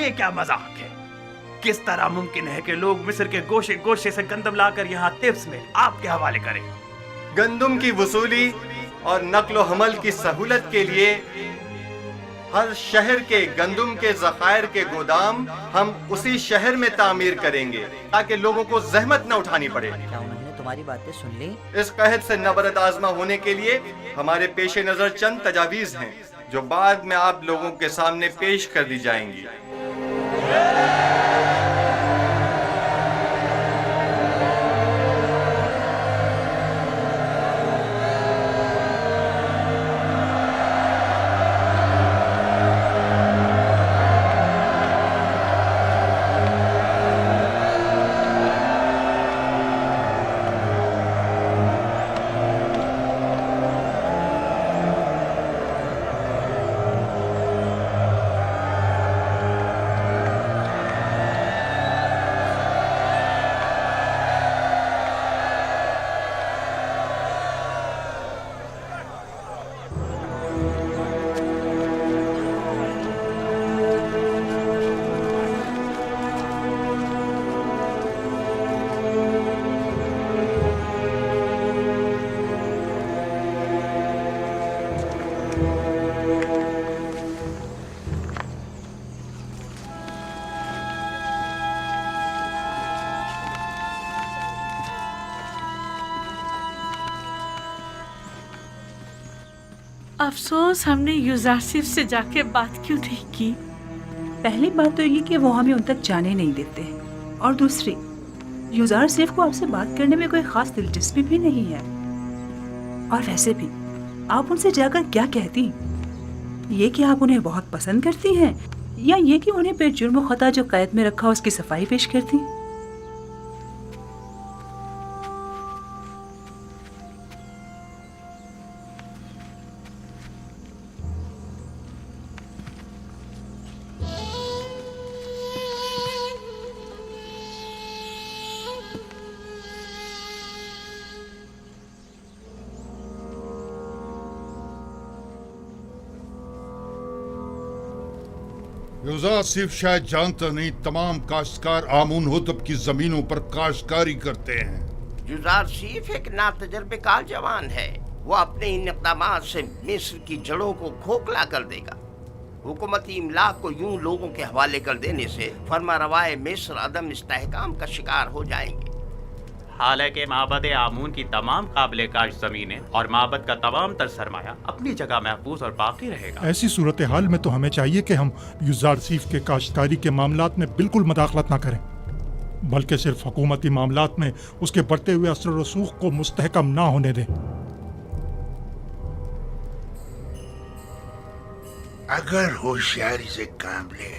یہ کیا مذاق ہے؟ کس طرح ممکن ہے کہ لوگ مصر کے گوشے گوشے سے گندم لا کر یہاں تبس میں آپ کے حوالے کریں؟ گندم کی وصولی اور نقل و حمل کی سہولت کے لیے ہر شہر کے گندم کے ذخائر کے گودام ہم اسی شہر میں تعمیر کریں گے تاکہ لوگوں کو زحمت نہ اٹھانی پڑے۔ کیا انہوں نے تمہاری باتیں سن لی؟ اس قحط سے نبرد آزما ہونے کے لیے ہمارے پیش نظر چند تجاویز ہیں جو بعد میں آپ لوگوں کے سامنے پیش کر دی جائیں گی۔ افسوس ہم نے یوزارسف سے جا کے بات کیوں نہیں کی۔ پہلی بات تو یہ کہ وہ ہمیں ان تک جانے نہیں دیتے، اور دوسری یوزارسف کو آپ سے بات کرنے میں کوئی خاص دلچسپی بھی نہیں ہے۔ اور ویسے بھی آپ ان سے جا کر کیا کہتی؟ یہ کہ آپ انہیں بہت پسند کرتی ہیں، یا یہ کہ انہیں بے جرم و خطا جو قید میں رکھا اس کی صفائی پیش کرتی؟ یوزارسف شاید جانتا نہیں تمام کاشتکار آمون ہوتب کی زمینوں پر کاشتکاری کرتے ہیں۔ یوزارسف ایک ناتجربہ کار جوان ہے، وہ اپنے ان اقدامات سے مصر کی جڑوں کو کھوکھلا کر دے گا۔ حکومتی املاک کو یوں لوگوں کے حوالے کر دینے سے فرما روائے مصر عدم استحکام کا شکار ہو جائیں گے۔ حالانکہ معبد آمون کی تمام قابل کاشت زمینیں اور معبد کا تمام تر سرمایہ اپنی جگہ محفوظ اور باقی رہے گا۔ ایسی صورتحال میں تو ہمیں چاہیے کہ ہم یوزارسف کے کاشتکاری کے معاملات میں بالکل مداخلت نہ کریں، بلکہ صرف حکومتی معاملات میں اس کے بڑھتے ہوئے اثر و رسوخ کو مستحکم نہ ہونے دیں۔ اگر ہوشیاری سے کام لے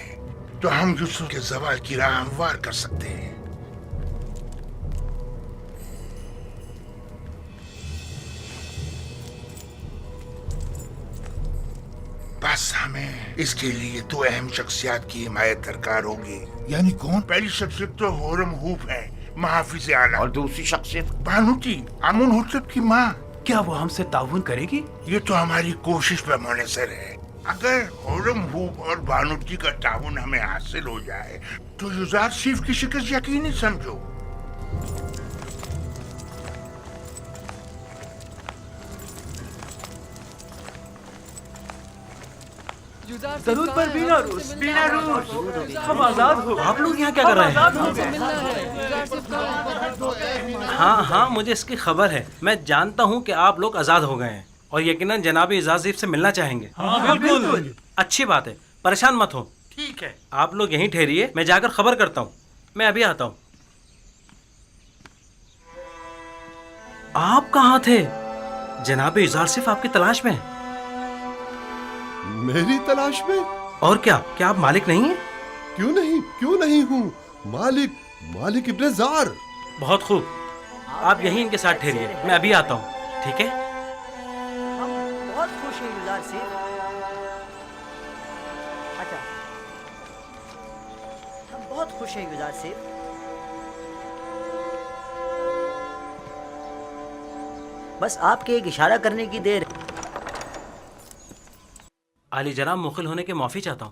تو ہم یوسف کے زوال کی راہ ہموار کر سکتے ہیں۔ بس ہمیں اس کے لیے دو اہم شخصیات کی حمایت درکار ہوگی۔ یعنی کون؟ پہلی شخصیت تو ہورم ہوپ ہے، محافظ اعلیٰ، اور دوسری شخصیت بانوتی آمون ہوتب کی ماں۔ کیا وہ ہم سے تعاون کرے گی؟ یہ تو ہماری کوشش پر منحصر ہے۔ اگر ہورم ہوپ اور بانوتی کا تعاون ہمیں حاصل ہو جائے تو یوزارسف کی شکست یقینی سمجھو۔ ضرورت پر بینا روس ہم آزاد ہو۔ آپ لوگ یہاں کیا کر رہے ہیں؟ ہاں مجھے اس کی خبر ہے۔ میں جانتا ہوں کہ آپ لوگ آزاد ہو گئے ہیں اور یقیناً جناب یوزارسف سے ملنا چاہیں گے۔ بالکل اچھی بات ہے، پریشان مت ہو۔ ٹھیک ہے، آپ لوگ یہیں ٹھہریے، میں جا کر خبر کرتا ہوں۔ میں ابھی آتا ہوں۔ آپ کہاں تھے؟ جناب یوزارسف آپ کی تلاش میں ہیں۔ میری تلاش میں؟ اور کیا آپ مالک نہیں ہیں؟ کیوں نہیں ہوں؟ مالک ابن زار۔ بہت خوب، آپ یہیں ان کے ساتھ ٹھہریے، میں ابھی آتا ہوں، ٹھیک ہے؟ ہم بہت خوش ہیں یوزارسف۔ اچھا، ہم بہت خوش ہیں یوزارسف۔ بس آپ کے ایک اشارہ کرنے کی دیر۔ عالی جناب، مخل ہونے کے معافی چاہتا ہوں۔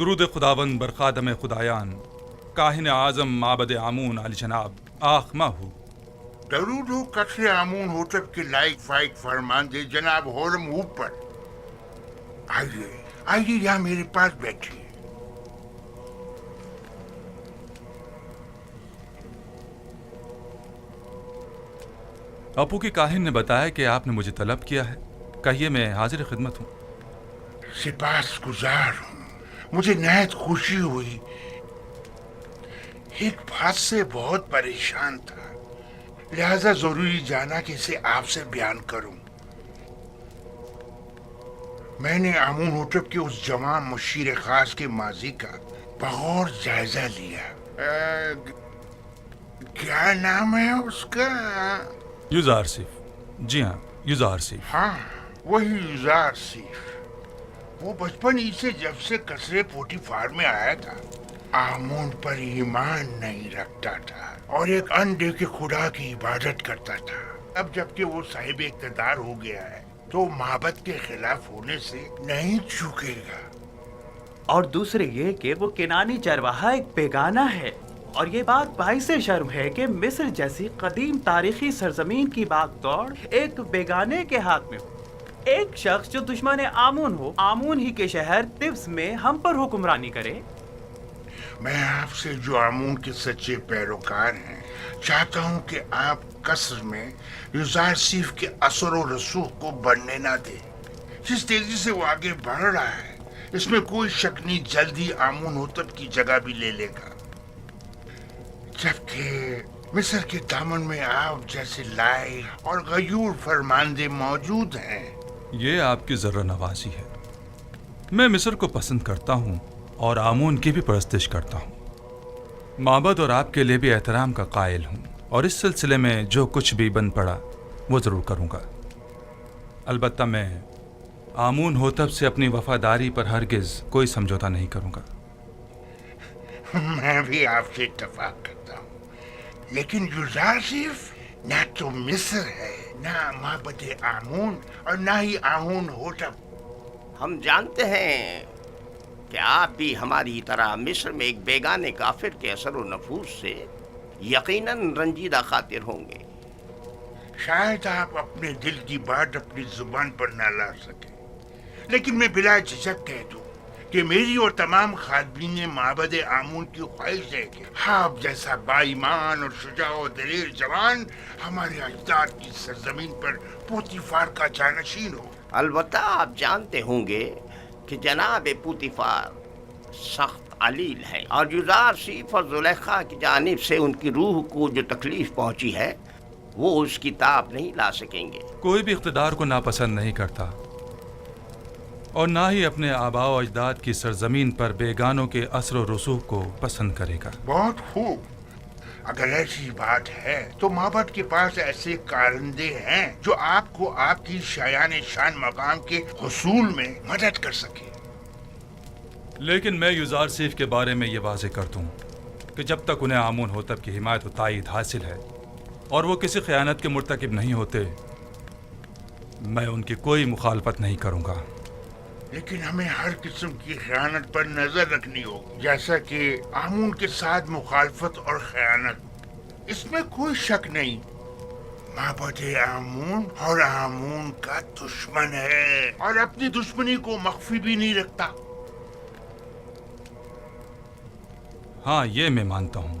درود خداوند بر خادم خدایان کاہن اعظم معبد آمون علی جناب آخ ماہو. درود ہو قصر آمون ہوتب کے لائق فائق فرمان دے جناب ہورم ہوپ پر. آئیے آئیے یہاں میرے پاس بیٹھیے. اپو کی کاہن نے بتایا کہ آپ نے مجھے طلب کیا ہے. کہیے میں حاضر خدمت ہوں. سپاس گزار ہوں. مجھے نہایت خوشی ہوئی. ایک بات سے بہت پریشان تھا لہذا ضروری جانا کہ اسے آپ سے بیان کروں. میں نے آمون ہوتب کے اس جوان مشیر خاص کے ماضی کا بغور جائزہ لیا. کیا نام ہے اس کا؟ یوزار سیف. جی ہاں یوزار سیف. ہاں وہی یوزار سیف. وہ بچپن ہی سے جب سے قصر پوٹیفار میں آیا تھا آمون پر ایمان نہیں رکھتا تھا اور ایک انڈے کے خدا کی عبادت کرتا تھا. اب جبکہ وہ صاحب اقتدار ہو گیا ہے تو معبد کے خلاف ہونے سے نہیں چوکے گا. اور دوسرے یہ کہ وہ کنانی چرواہا ایک بیگانہ ہے. اور یہ بات باعث شرم ہے کہ مصر جیسی قدیم تاریخی سرزمین کی باغ دوڑ ایک بیگانے کے ہاتھ میں ہو. ایک شخص جو دشمن آمون ہو آمون ہی کے شہر طبس میں ہم پر حکمرانی کرے. میں آپ سے جو آمون کے سچے پیروکار ہیں چاہتا ہوں کہ آپ قصر میں یوزار سیف کے اثر و رسوخ کو بڑھنے نہ دیں. جس تیزی سے وہ آگے بڑھ رہا ہے اس میں کوئی شک نہیں جلدی آمون ہوتب کی جگہ بھی لے لے گا. جبکہ مصر کے دامن میں آپ جیسے لائق اور غیور فرماندے موجود ہیں. یہ آپ کی ذرہ نوازی ہے. میں مصر کو پسند کرتا ہوں اور آمون کی بھی پرستش کرتا ہوں. معبد اور آپ کے لیے بھی احترام کا قائل ہوں اور اس سلسلے میں جو کچھ بھی بن پڑا وہ ضرور کروں گا. البتہ میں آمون ہوتب سے اپنی وفاداری پر ہرگز کوئی سمجھوتا نہیں کروں گا. میں بھی آپ سے اتفاق کرتا ہوں لیکن یوزار سیف نہ تو مصر ہے نہ معبد آمون اور نہ ہی آمون ہوتب. ہم جانتے ہیں کہ آپ بھی ہماری طرح مصر میں ایک بیگانے کافر کے اثر و نفوذ سے یقیناً رنجیدہ خاطر ہوں گے. شاید آپ اپنے دل کی بات اپنی زبان پر نہ لا سکیں لیکن میں بلا جھجک کہہ دوں کہ میری اور تمام خادمین معبد آمون کی خواہش ہے کہ آپ جیسا با ایمان اور شجاع و دلیر جوان ہمارے اجداد کی سرزمین پر پوتیفار کا جانشین ہو. البتہ آپ جانتے ہوں گے کہ جناب پوتیفار سخت علیل ہے اور یوزار سیف اور زلیخا کی جانب سے ان کی روح کو جو تکلیف پہنچی ہے وہ اس کی تاب نہیں لا سکیں گے. کوئی بھی اقتدار کو ناپسند نہیں کرتا اور نہ ہی اپنے آباء و اجداد کی سرزمین پر بیگانوں کے اثر و رسوخ کو پسند کرے گا. بہت خوب. اگر ایسی بات ہے تو معبد کے پاس ایسے کارندے ہیں جو آپ کو آپ کی شایان شان مقام کے حصول میں مدد کر سکے. لیکن میں یوزار سیف کے بارے میں یہ واضح کر دوں کہ جب تک انہیں آمون ہوتب کی حمایت و تائید حاصل ہے اور وہ کسی خیانت کے مرتکب نہیں ہوتے میں ان کی کوئی مخالفت نہیں کروں گا. لیکن ہمیں ہر قسم کی خیانت پر نظر رکھنی ہوگی جیسا کہ آمون کے ساتھ مخالفت اور خیانت اس میں کوئی شک نہیں. معبد آمون اور آمون کا دشمن ہے اور اپنی دشمنی کو مخفی بھی نہیں رکھتا. ہاں یہ میں مانتا ہوں.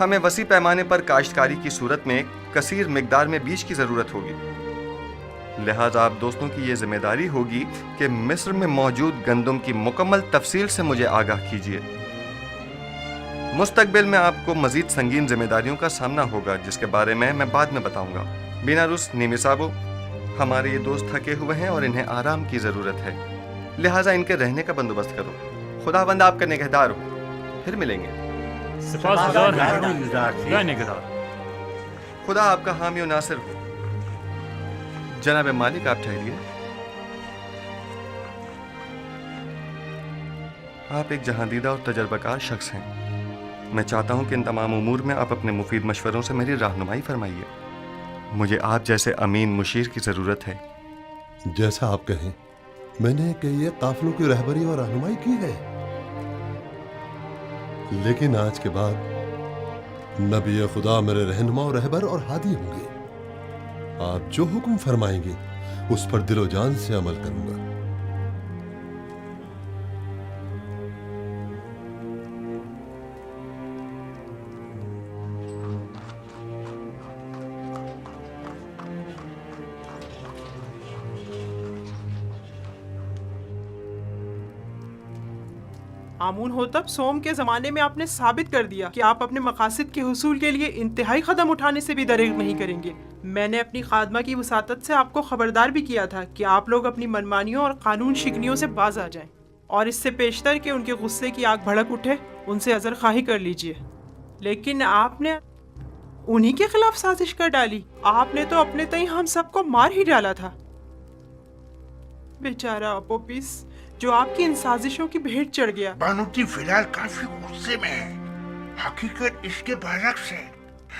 ہمیں وسیع پیمانے پر کاشتکاری کی صورت میں کثیر مقدار میں بیج کی ضرورت ہوگی، لہذا آپ دوستوں کی یہ ذمہ داری ہوگی کہ مصر میں موجود گندم کی مکمل تفصیل سے مجھے آگاہ کیجیے۔ مستقبل میں آپ کو مزید سنگین ذمہ داریوں کا سامنا ہوگا، جس کے بارے میں بعد میں بتاؤں گا۔ بیناروس نیمی صاحبو، ہمارے یہ دوست تھکے ہوئے ہیں اور انہیں آرام کی ضرورت ہے، لہٰذا ان کے رہنے کا بندوبست کرو۔ خداوند آپ کا نگہدار ہو، پھر ملیں گے۔ خدا آپ کا حامی و ناصر ہو۔ جناب مالک، آپ ٹھہریے۔ آپ ایک جہاندیدہ اور تجربہ کار شخص ہیں، میں چاہتا ہوں کہ ان تمام امور میں آپ اپنے مفید مشوروں سے میری رہنمائی فرمائیے۔ مجھے آپ جیسے امین مشیر کی ضرورت ہے۔ جیسا آپ کہیں، میں نے کئی قافلوں کی رہبری اور رہنمائی کی ہے، لیکن آج کے بعد نبی خدا میرے رہنما اور رہبر اور ہادی ہوں گے۔ آپ جو حکم فرمائیں گے اس پر دل و جان سے عمل کروں گا۔ آمون ہوتب، سوم کے زمانے میں آپ نے ثابت کر دیا کہ آپ اپنے مقاصد کے حصول کے لیے انتہائی قدم اٹھانے سے بھی دریغ نہیں کریں گے۔ میں نے اپنی خادمہ کی وساطت سے آپ کو خبردار بھی کیا تھا کہ آپ لوگ اپنی منمانیوں اور قانون شکنیوں سے باز آ جائیں، اور اس سے پیشتر کہ ان کے غصے کی آگ بھڑک اٹھے ان سے عذر خواہی کر لیجئے، لیکن آپ نے انہی کے خلاف سازش کر ڈالی۔ آپ نے تو اپنے تئیں ہم سب کو مار ہی ڈالا تھا۔ بیچارہ اپوپیس جو آپ کی ان سازشوں کی بھیٹ چڑھ گیا۔ بانوتی فی الحال کافی غصے میں ہے، حقیقت اس کے برعکس ہے،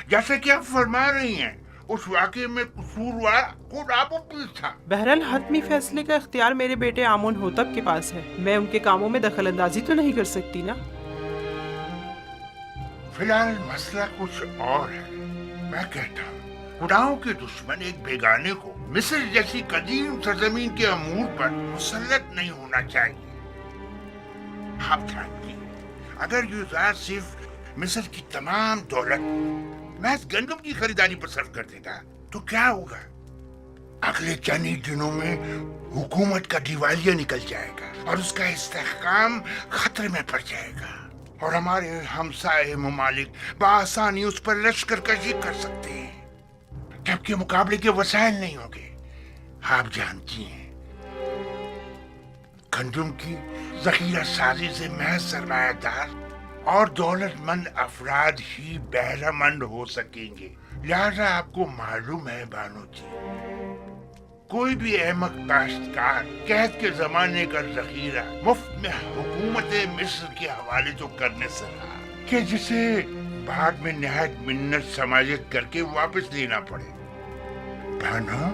جیسا کہ آپ فرما رہی ہیں۔ اس واقعے میں قصوروار خود اپوپیس تھا۔ بہرحال حتمی فیصلے کا اختیار میرے بیٹے آمون ہوتب کے پاس ہے، میں ان کے کاموں میں دخل اندازی تو نہیں کر سکتی نا۔ فی الحال مسئلہ کچھ اور ہے۔ میں کہتا ہوں خداؤں کے دشمن ایک بیگانے کو مصر جیسی قدیم سرزمین کے امور پر مسلط نہیں ہونا چاہیے۔ آپ جانتی ہیں اگر یوزار صرف مصر کی تمام دولت محض گندم کی خریداری پر صرف کر دے گا تو کیا ہوگا؟ اگلے چند ہی دنوں میں حکومت کا دیوالیہ نکل جائے گا اور اس کا استحکام خطرے میں پڑ جائے گا، اور ہمارے ہمسائے ممالک بآسانی اس پر لشکر کشی کر سکتے ہیں، جبکہ مقابلے کے وسائل نہیں ہوں گے۔ آپ جانتی ہیں گندم کی ذخیرہ سازی سے محض سرمایہ دار اور دولت مند افراد ہی بہرہ مند ہو سکیں گے۔ لہذا آپ کو معلوم ہے بانو جی، کوئی بھی احمق کاشتکار قحط کے زمانے کا ذخیرہ مفت میں حکومت مصر کے حوالے تو کرنے سے رہا کہ جسے بعد میں نہایت منت سماجت کر کے واپس لینا پڑے۔ بہنوں،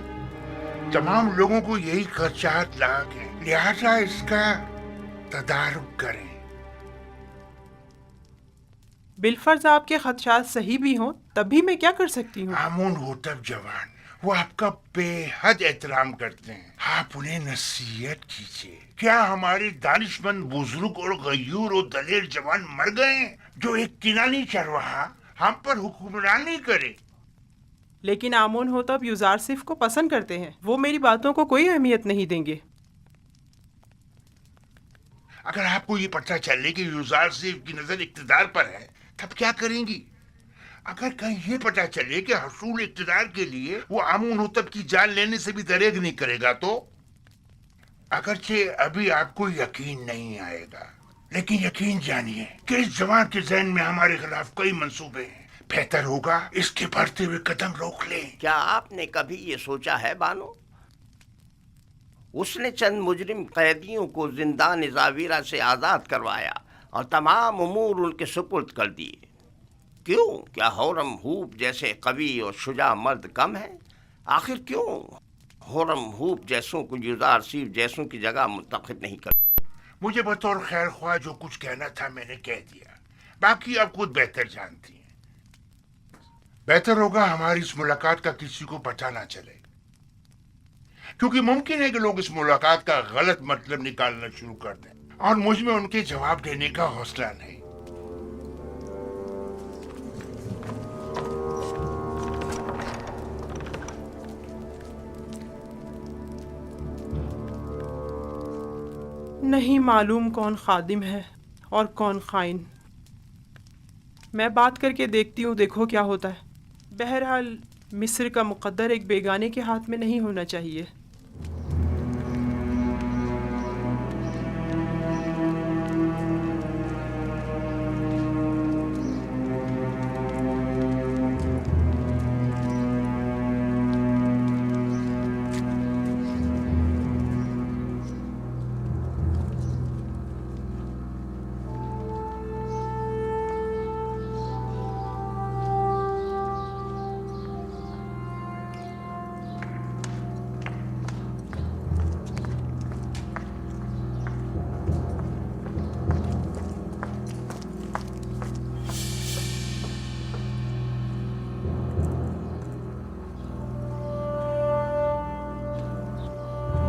تمام لوگوں کو یہی خدشات لاحق ہیں، لہذا اس کا تدارک کریں۔ بالفرض آپ کے خدشات صحیح بھی ہوں تب بھی میں کیا کر سکتی ہوں؟ آمون ہوتب جوان، وہ آپ کا بے حد احترام کرتے ہیں، آپ انہیں نصیحت کیجیے۔ کیا ہمارے دانشمند بزرگ اور غیور و دلیر جوان مر گئے ہیں جو ایک کنانی چرواہا ہم پر حکمرانی کرے؟ لیکن آمون ہوتب یوزارسف کو پسند کرتے ہیں، وہ میری باتوں کو کوئی اہمیت نہیں دیں گے۔ اگر آپ کو یہ پتہ چلے کہ یوزارسف کی نظر اقتدار پر ہے تب کیا کریں گی؟ اگر کہیں یہ پتہ چلے کہ حصول اقتدار کے لیے وہ آمون ہوتب کی جان لینے سے بھی دریغ نہیں کرے گا تو؟ اگرچہ ابھی آپ کو یقین نہیں آئے گا، لیکن یقین جانیے کہ اس جوان کے ذہن میں ہمارے خلاف کئی منصوبے ہیں، بہتر ہوگا اس کے بڑھتے ہوئے قدم روک لیں۔ کیا آپ نے کبھی یہ سوچا ہے بانو؟ اس نے چند مجرم قیدیوں کو زندان زاویرہ سے آزاد کروایا اور تمام امور ان کے سپرد کر دیے۔ کیوں؟ کیا ہورم ہوپ جیسے قوی اور شجاع مرد کم ہیں؟ آخر کیوں ہورم ہوپ جیسوں کو یوزارسف جیسوں کی جگہ منتخب نہیں کر؟ مجھے بطور خیر خواہ جو کچھ کہنا تھا میں نے کہہ دیا، باقی آپ خود بہتر جانتی ہیں۔ بہتر ہوگا ہماری اس ملاقات کا کسی کو پتہ نہ چلے، کیونکہ ممکن ہے کہ لوگ اس ملاقات کا غلط مطلب نکالنا شروع کر دیں اور مجھ میں ان کے جواب دینے کا حوصلہ نہیں۔ نہیں معلوم کون خادم ہے اور کون خائن. میں بات کر کے دیکھتی ہوں، دیکھو کیا ہوتا ہے. بہرحال مصر کا مقدر ایک بیگانے کے ہاتھ میں نہیں ہونا چاہیے.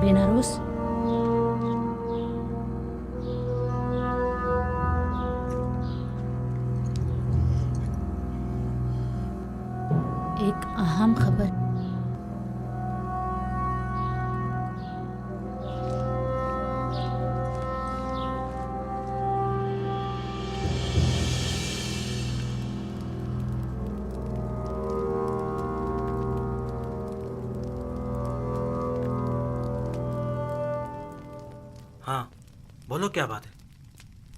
بیناروس، ایک اہم خبر. ہاں بولو، کیا بات ہے؟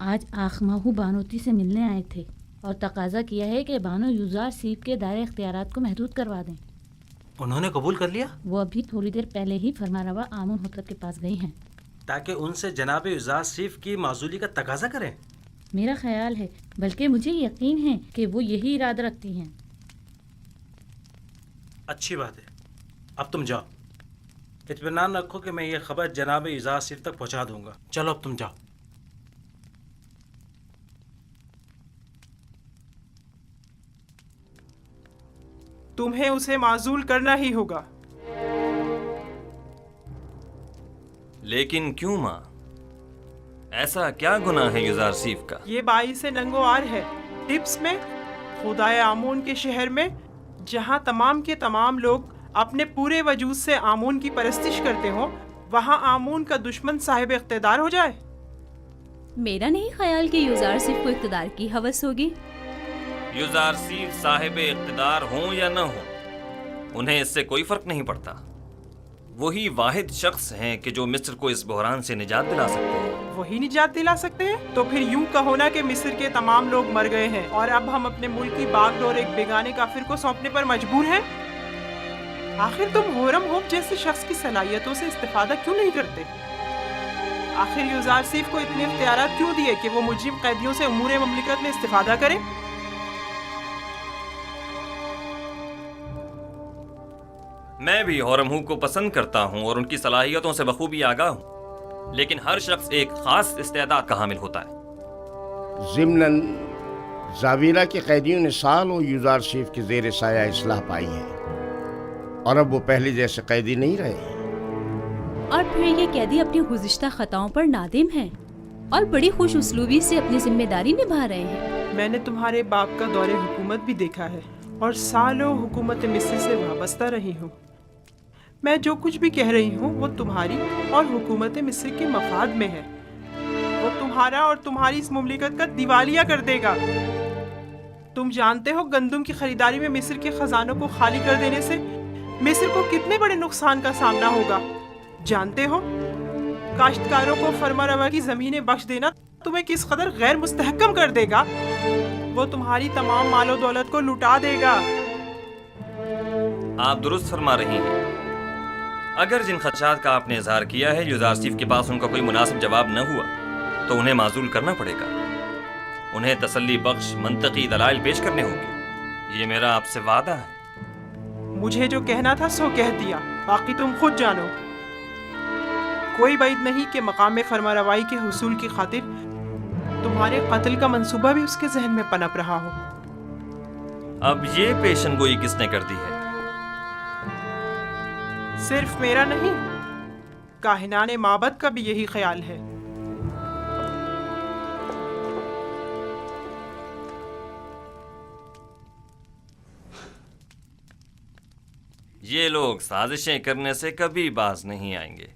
آج آخماہو بانوتی سے ملنے آئے تھے اور تقاضا کیا ہے کہ بانو یوزار سیف کے دائرۂ اختیارات کو محدود کروا دیں. انہوں نے قبول کر لیا؟ وہ ابھی تھوڑی دیر پہلے ہی فرمانروا آمون حضرت کے پاس گئی ہیں تاکہ ان سے جناب یوزار سیف کی معزولی کا تقاضا کریں. میرا خیال ہے، بلکہ مجھے یقین ہے کہ وہ یہی ارادہ رکھتی ہیں. اچھی بات ہے، اب تم جاؤ. اطمینان رکھو کہ میں یہ خبر جناب یوزار سیف تک پہنچا دوں گا. چلو اب تم جاؤ. تمہیں اسے معزول کرنا ہی ہوگا. لیکن کیوں ماں؟ ایسا کیا گناہ ہے یوزار سیف کا؟ یہ باعث ننگو آر ہے. ٹپس میں، خدائے آمون کے شہر میں، جہاں تمام کے تمام لوگ اپنے پورے وجود سے آمون کی پرستش کرتے ہوں، وہاں آمون کا دشمن صاحب اقتدار ہو جائے. میرا نہیں خیال کہ یوزار سیف کو اقتدار کی ہوس ہوگی. یوزار سیف صاحب اقتدار ہوں یا نہ ہوں، انہیں اس سے کوئی فرق نہیں پڑتا. وہی واحد شخص ہیں کہ جو مصر کو اس بحران سے نجات دلا سکتے ہیں. وہی نجات دلا سکتے ہیں؟ تو پھر یوں کہو نا کہ مصر کے تمام لوگ مر گئے ہیں اور اب ہم اپنے ملک کی باغ ڈور ایک بیگانے کافر کو سونپنے پر مجبور ہیں. آخر تم ہورم ہوپ جیسے شخص کی صلاحیتوں سے استفادہ کیوں نہیں کرتے؟ آخر یوزار سیف کو اتنے اختیارات کیوں دیے کہ وہ مجرم قیدیوں سے امور مملکت میں استفادہ کرے؟ میں بھی ہورم کو پسند کرتا ہوں اور ان کی صلاحیتوں سے بخوبی آگاہ ہوں، لیکن ہر شخص ایک خاص استعداد کا حامل ہوتا ہے. ضمناً زاویرہ کے قیدیوں نے سالوں یوزار سیف کے زیر سایہ اصلاح پائی ہے اور اب وہ پہلے جیسے قیدی نہیں رہے. اور پھر یہ قیدی اپنی گزشتہ خطاؤں پر نادم ہیں اور بڑی خوش اسلوبی سے اپنی ذمہ داری نبھا رہے ہیں. میں نے تمہارے باپ کا دور حکومت بھی دیکھا ہے اور سالوں حکومت مصر سے وابستہ رہی ہوں. میں جو کچھ بھی کہہ رہی ہوں وہ تمہاری اور حکومت مصر کے مفاد میں ہے. وہ تمہارا اور تمہاری اس مملکت کا دیوالیہ کر دے گا. تم جانتے ہو گندم کی خریداری میں مصر کے خزانوں کو خالی کر دینے سے مصر کو کتنے بڑے نقصان کا سامنا ہوگا. جانتے ہو کاشتکاروں کو فرما روا کی زمینیں بخش دینا تمہیں کس قدر غیر مستحکم کر دے گا. وہ تمہاری تمام مال و دولت کو لٹا دے گا. آپ درست فرما رہی ہیں. اگر جن خدشات کا آپ نے اظہار کیا ہے یوزار سیف کے پاس ان کا کوئی مناسب جواب نہ ہوا تو انہیں معزول کرنا پڑے گا. انہیں تسلی بخش منطقی دلائل پیش کرنے ہوں گے. یہ میرا آپ سے وعدہ ہے. مجھے جو کہنا تھا سو کہہ دیا، باقی تم خود جانو. کوئی بعید نہیں کہ مقام فرما روائی کے حصول کی خاطر تمہارے قتل کا منصوبہ بھی اس کے ذہن میں پنپ رہا ہو. اب یہ پیشن گوئی کس نے کر دی ہے؟ صرف میرا نہیں، کاہنان معبد کا بھی یہی خیال ہے. یہ لوگ سازشیں کرنے سے کبھی باز نہیں آئیں گے.